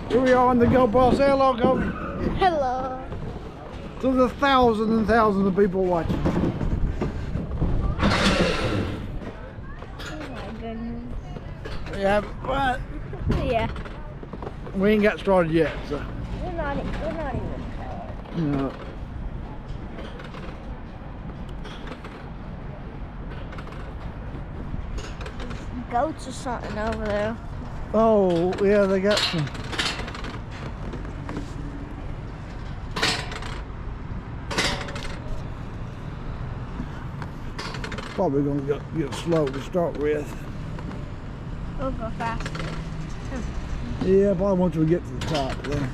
Here we are on the GoPro. Say hello, Kobe. Hello. To the thousands and thousands of people watching. Oh my goodness. Yeah, but Yeah. we ain't got started yet, so. We're not even started. No. Goats or something over there. Oh, yeah, they got some. Probably gonna get slow to start with. We'll go faster. Yeah, probably once we get to the top there.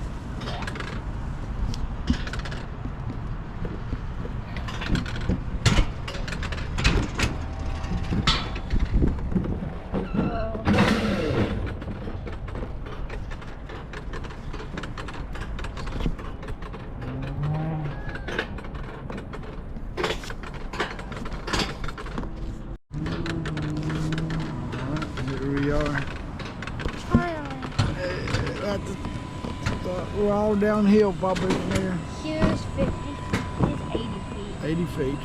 We're all downhill probably from there. Here's 50. Here's 80 feet. 80 feet.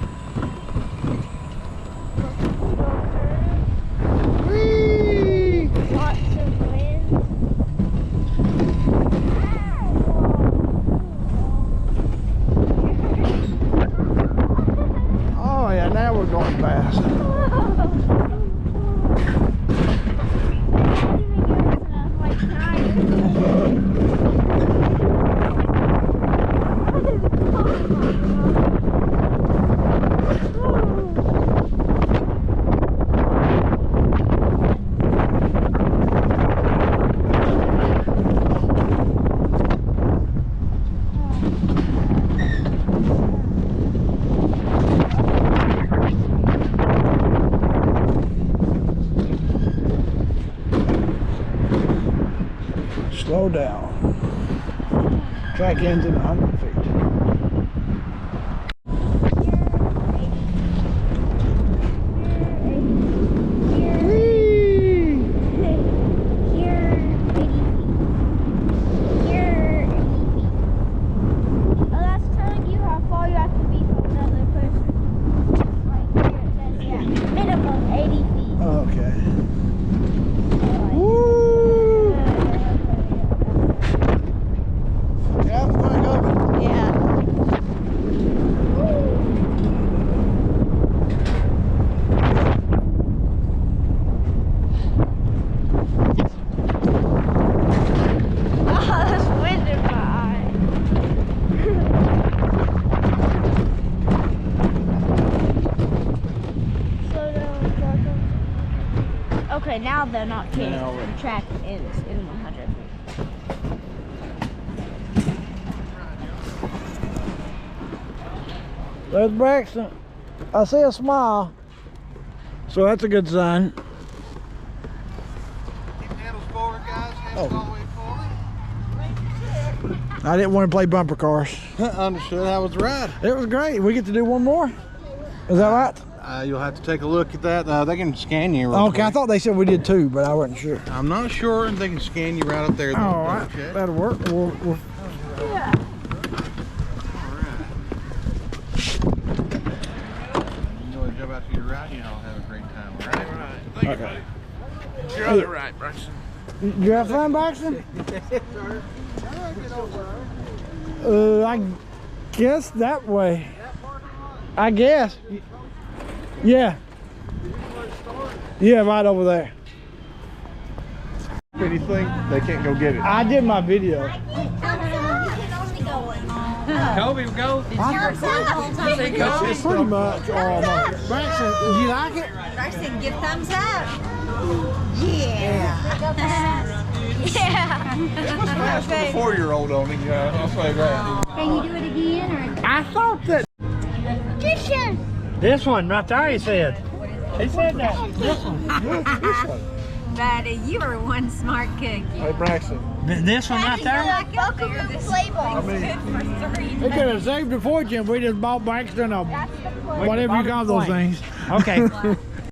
Whee! Lots of wind. Oh yeah, now we're going fast. Slow down. Track ends in 100 feet. Okay, now they're not kidding. The track ends in 100 feet. There's Braxton. I see a smile. So that's a good sign. Keep the handles forward, guys. Handles all the way forward. I didn't want to play bumper cars. Understood. How was the ride? It was great. We get to do one more. Is that right? You'll have to take a look at that. They can scan you. Okay, quick. I thought they said we did two, but I wasn't sure. I'm not sure. They can scan you right up there. All right, that'll work. We'll... Yeah. You know, jump out to your right, you all have a great time. All right. Thank you, buddy. You're on the right, Braxton. You have fun, Braxton? I guess that way. I guess. Yeah. Yeah, right over there. Anything, they can't go get it. I did my video. Kobe, go. It's pretty much all my... Braxton, did you like it? Braxton, give thumbs up. Yeah. Yeah. Fast for the 4-year-old on it, I'll say that. Can you do it again? Or? I thought that... Pigeon. This one right there, he said. He said that. This one. Buddy, you are one smart cookie. Hey, Braxton. This one right there? Welcome to the playboy. They could have saved a fortune if we just bought Braxton a whatever you call those things. Okay.